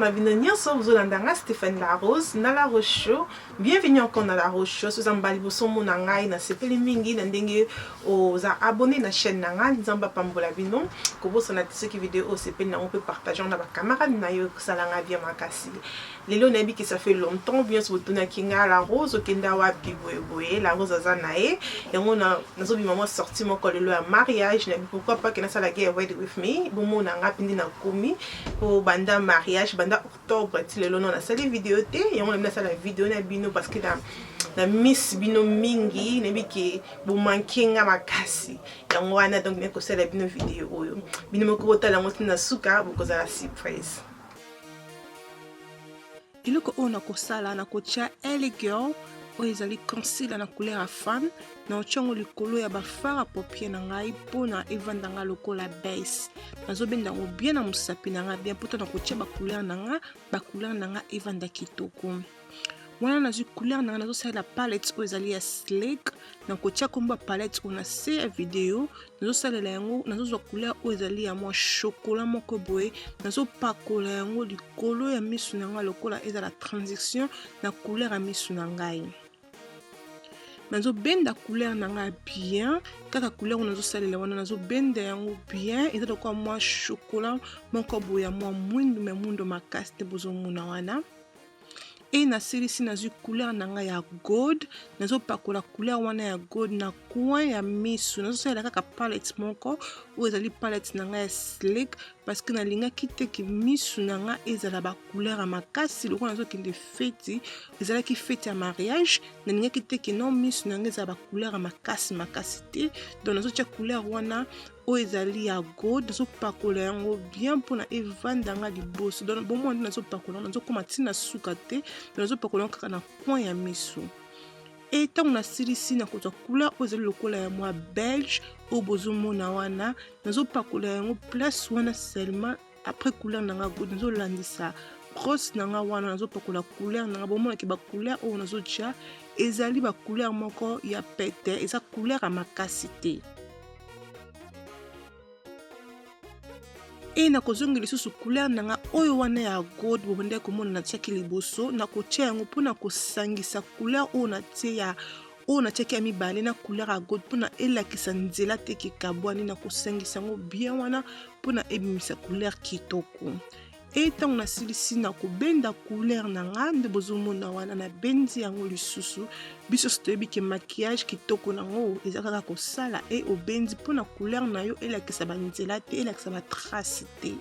na bino nyonso bozolanda Stéphanie Larose na La Rose Show. Bienvenue encore na La Rose Show. Sozamba liboso mona ngai na sepeli mingi na ndenge oza abonné na chaîne na ngai nzamba pambola bino ko boso na tsoki vidéo o sepeli na on peut partager na ba camarades na yo salanga bien makasi. Lelo na bi que ça fait longtemps bien so tuna kinga La Rose okenda wa biboye La Rose azanae yango na nazo bi maman sorti mon kolelo ya mariage na pourquoi pas que na sala get away with me bon mona ngapindi na komi pour banda mariage banda octobre ti lelo na sala vidéo te yango na sala vidéo na bino parce que na miss bino mingi na bi ke bo mankinga makasi yango wana donc ne ko sala bino vidéo oyo bino moko botala ngoti na suka bokoza la surprise. Iloko ona kosala na kocha LA Girl oyo ezali concealer na couleur ya femme na ochongo likolo ya bafara paupier na ngai pona evandanga lokola base nazobenda ngo bien na musapi na nga bien poto na kocha ba couleur na nga evanda kitoko wana nazu couleur na nga nazosalela palette oyo ezali ya Sleek na kocha komba palette ona se ya video nazosalela yango nazozwa couleur oyo ezali ya mwa chocolat moko boye nazopakola yango likolo ya misu na nga lokola ezala transition na couleur ya misu na ngai nazobenda couleur na nga bien kaka couleur nazosalela wana nazobenda yango bien eza lokola mwa chocolat moko boye ya mwa mwindu me mwindu makasi te bozomona wana et na silisi nazu couleur nanga ya gold nazopakola couleur wana ya gold na coin ya misu nazosalela kaka palette moko ou ezali palette nanga ya Sleek parce que nalingaki te ki misu nanga ezala ba couleur ya makasi loko nazokende feti ezalaki feti ya mariage nalingaki te ki non misu nanga ezala ba couleur ya makasi te donc nazotia couleur wana oyo ezali ya gold nazopakola yango bien mpona evandanga liboso donc bomoi nde nazopakola nazokoma ntina suka te nazopakola kaka na coin ya misu e ntango nasilisi na kozwa couleur oyo ezali lokola ya mwa belge oyo bozomona wana nazopakola yango place wana seulement après couleur nanga gold nazolandisa rose nanga wana nazopakola couleur nanga bomonaki bacouleur oyo nazotia ezali bacouleur moko ya pete eza couleur ya makasi te e na kozongela lisusu couleur nanga oyo wana ya gold bobende komona na tiaki liboso na kotia yango mpona kosangisa couleur oyo natiaki ya mibale na couleur ya gold mpona elakisa nzela te kikabwani na kosangisa yango bien wana mpona ebimisa couleur kitoko e ntango nasilisi na kobenda couleur nanga nde bozomona wana na bendi yango lisusu biso toyebi ke maquillage kitoko nango eza kaka kosala e obendi mpona couleur na yo elakisa banzela te elakisa batrace te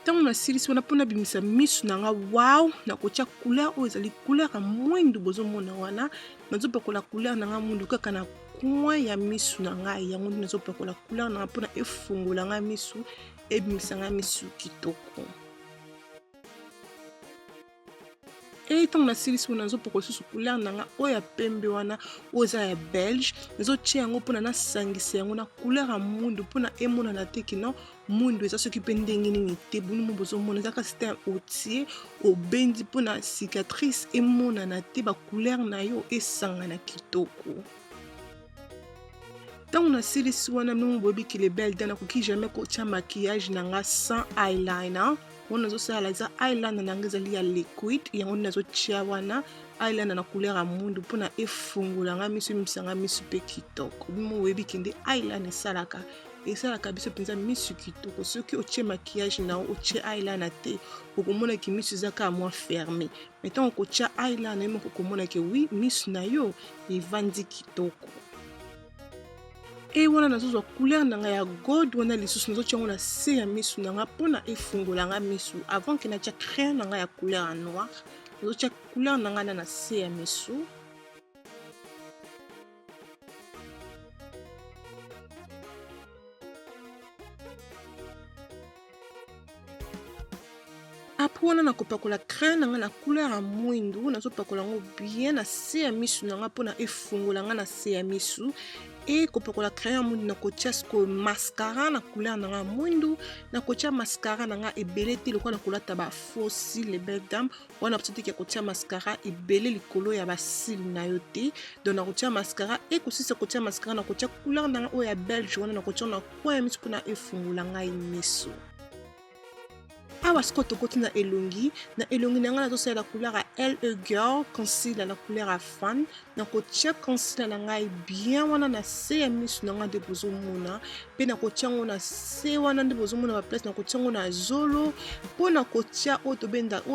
ntango nasilisi wana mpona bimisa misu nanga wow na kotia couleur oyo ezali couleur ya mwindu bozomona wana nazopakola couleur nanga mwindu kaka na coin ya misu na ngai yango nde nazopakola couleur nanga mpona efungola nga misu ebimisanga misu kitoko e ntango nasilisi wana nazopakola lisusu couleur nanga oyo ya pembe wana oyo eza ya belge nazotia yango mpona nasangisa yango na couleur ya mwindu mpona emonana te kino mwindu eza soki mpe ndenge nini te bonumo bozomona eza kasi te ya otie obendi mpona cicatrice emonana te bacouleur na yo esangana kitoko ntango nasilisi wana mimo boyebiki le belle dana nakoki jamais kotia maquillage nanga sans eyeliner wana nazosala eza eyeliner nanga ezali ya liquid yango nde nazotia wana eyeliner na couleur ya mwindu mpona efungolanga misu emisanga misu mpe kitoko mimo boyebiki nde eyeliner esalaka biso mpenza misu kitoko soki otie maquillage na otie eyeliner te okomonaki misu eza kaka mwa fermé mais ntango kotia eyeliner yo moko okomonaki wi misu na yo evandi kitoko e wana nazozwa couleur nanga ya gold wana lisusu nazotia yango na se ya misu nanga mpona efungolanga misu avant ke natia crayon nanga ya couleur ya noir nazotia couleur nanga na se ya misu apres wana nakopakola crayon nanga na couleur ya mwindu nazopakola yango bien na se ya misu nanga mpona efungolanga na se ya misu e kopakola crayon mwindu na kotia sikoyo mascara na couleur nanga mwindu na kotia mascara nanga ebele te lokola na kolata ba faux cils les belles dames wana potiki ya kotia mascara ebele likolo ya basili na yo te donc na kotia mascara e kosisa kotia mascara na kotia couleur nanga oyo ya belge wana na kotia na coin ya misu mpona efungola ngai miso awa sikoyo tokoti na elongi na nga nazosalela couleur ya LE Girl concealer na couleur ya fan nakotia concealer na ngai bien wana na se ya miso na nga nde bozomona mpe nakotia yango na se wana nde bozomona baplace nakotia yango na zolo mpo na kotia oyo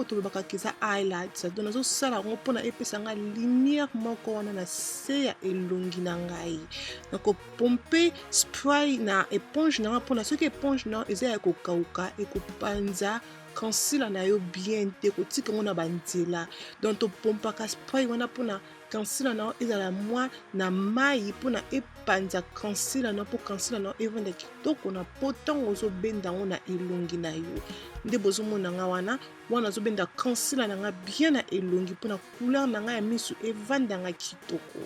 tolobaka eza highlights donc nazosala yango mpo na epesa ngai lumière moko wana na se ya elongi na ngai nakopompe spray na éponge na nga mpona soki éponge na eza ya kokauka ekopanza concealer na yo bien te kotika yango na banzela donc topompaka spray wana mpona concealer na yo ezala mwa na mai mpona epanza concealer na mpo concealer na yo evanda kitoko na po ntango ozobenda yango na elongi na yo nde bozomona nga wana azobenda concealer na nga bien na elongi mpona couleur na nga ya miso evanda nga kitoko.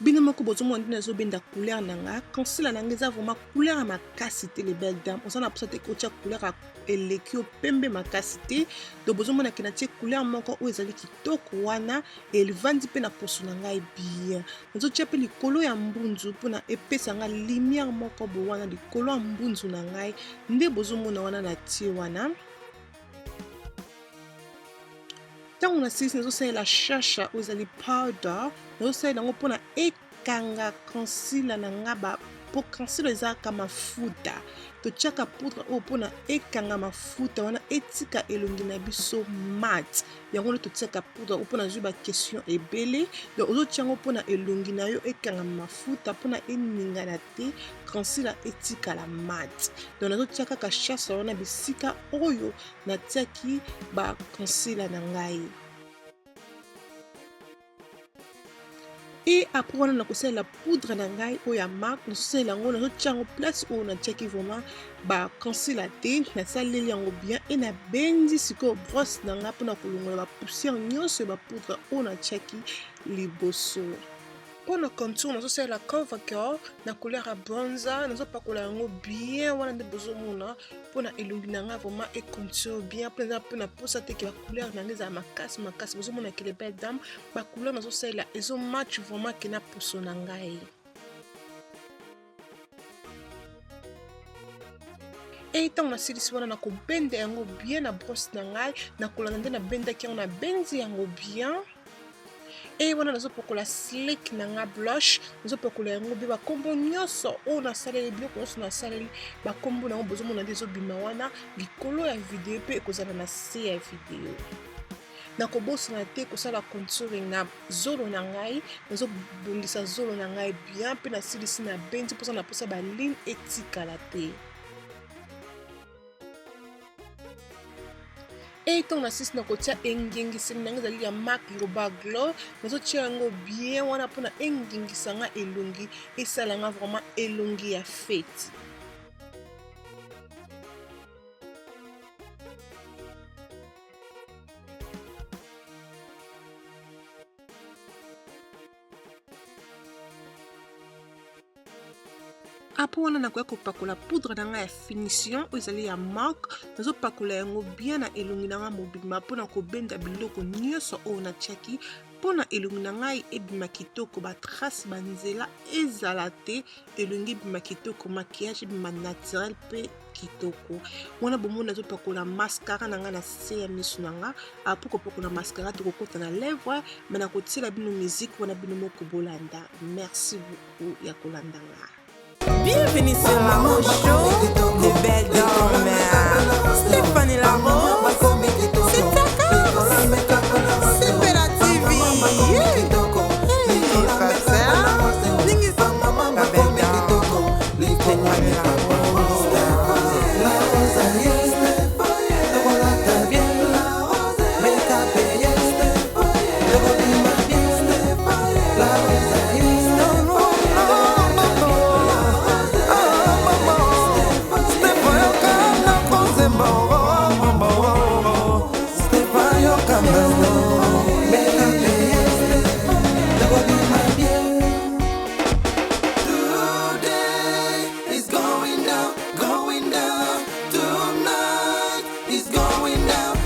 Bino moko bozomona ndenge nazobenda couleur na nga concealer na nga eza vraiment couleur ya makasi te les belles dames oza na posa te kotia couleur ya eleki yo pembe makasi te donc bozomona ke natie couleur moko oyo ezali kitoko wana elivandi mpe na poso na ngai bien nazotia mpe likolo ya mbunzu mpona epesa nga lumière moko bo wana likolo ya mbunzu na ngai nde bozomona wana natie wana ntango nasilisi nazosalela shasha oyo ezali powder nazosalela yango mpona ekanga concealer na nga po concealer ezalaka mafuta totiaka poudre oyo mpona ekanga mafuta wana etika elongi na biso mat yango nde totiaka poudre oyo mpona zwi bakestion ebele donc ozotia yango mpona elongi na yo ekanga mafuta mpona eningana te concealer etikala mat donc nazotia kaka shasa wana bisika oyo natiaki baconcealer na ngai. Et après wana nakosalela poudre na ngai oyo ya marque nazosalela yango nazotia yango place oyo natiaki vraiment baconcealer te nasaleli yango bien e nabendi sikoyo brosse na ngai mpona kolongola bapoussière nyonso ya bapoudre oyo natiaki liboso. Mpona contour nazosalela Covergirl na couleur ya bronzer nazopakola yango bien wana nde bozomona mpona elongi na nga vraiment econtour bien mpona posa te ke bacouleur na nga ezala makasi bozomona ke les belles dames bacouleur nazosalela ezomatch vraiment ke na poso na ngai. E ntango nasilisi wana nakobenda yango bien na brosse na ngai nakolanda nde nabendaki yango nabendi yango bien. E wana nazopakola slick na nga blush nazopakola yango mpe bakombo nyonso oyo nasaleli biloko nyonso nasaleli bakombo nango bozomona nde ezobima wana likolo ya video mpe ekozala na se ya video. nakobosana te kosala contouring na zolo na ngai nazobongisa zolo na ngai bien mpe nasilisi na bendi mposa na posa baline etikala te. Et ntango nasilisi na kotia engengiseli na ngai ezali ya marque Loba Glow nazotia yango bien wana mpona engengisa nga elongi esala nga vraiment elongi ya fete. Après wana nakoya kopakola poudre na nga ya finition oyo ezali ya marque nazopakola yango bien na elongi na nga mobima mpona kobenda biloko nyonso oyo natiaki mpona elongi na ngai ebima kitoko batrace banzela ezala te elongi ebima kitoko maquillage ebima naturel mpe kitoko wana bomona nazopakola mascara na nga na se ya miso na nga apo kopakola mascara tokokota na lèvre me nakotiela bino musique wana bino moko bolanda. Merci beaucoup ya kolanda nga. Bienvenue sur Maman Show, les belles dames. Stéphanie Labo, c'est ta cause. Super TV. Going down.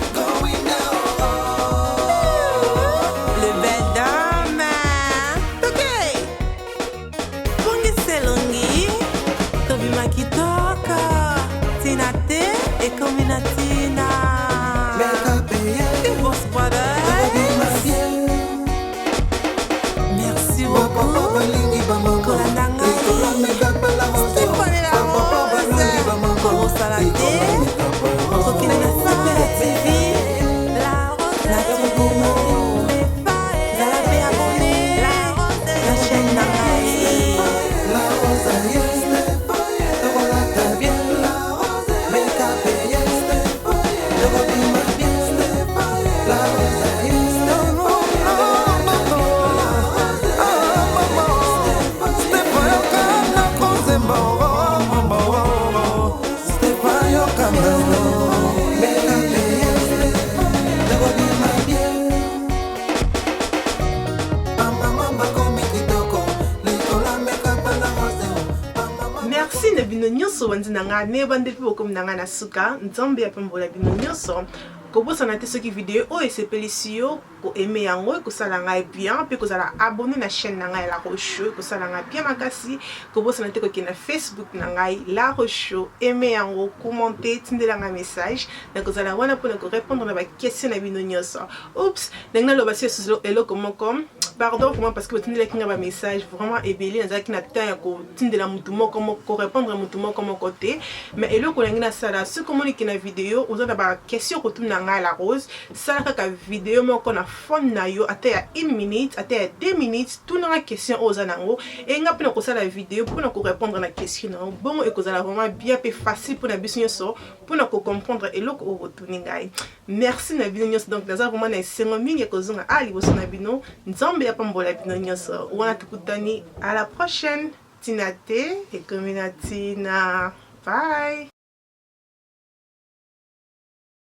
nyonso banzina nga ne bandeli bokomina nga na suka nzambe ya pambola bino nyonso kobosana te soki video oyo esepelisi yo koaime yango ekosala ngai bien mpe kozala abonné na chaîne na ngai La Roche ekosala ngai bien makasi kobosana te kokende na Facebook na ngai La Roche aime yango commenter tindela ngai message nakozala wana mpona korépondre na baquestion na bino nyonso oups ndenge naloba si eloko moko pardon pour moi parce que botindelaki nga bamessage vraiment ebele nazalaki na temps ya kotindela mutu moko korépondre mutu moko te mais eloko nangi nasala soki omoniki na video oza na baquestion kotuna ngai La Rose sala kaka video moko na phone na yo ata ya 1 minute ata ya 2 minutes tuna nga question oyo oza nango enga mpona kosala video mpona korépondre na question nango bongo ekozala vraiment bien mpe facile mpona biso nyonso mpona kocomprendre eloko oyo botuni ngai merci na bino nyonso donc naza vraiment na esengo mingi ya kozonga liboso na bino nzambe ya pambola bino nyonso wana tukutani à la prochaine tina te ekomina tina bye.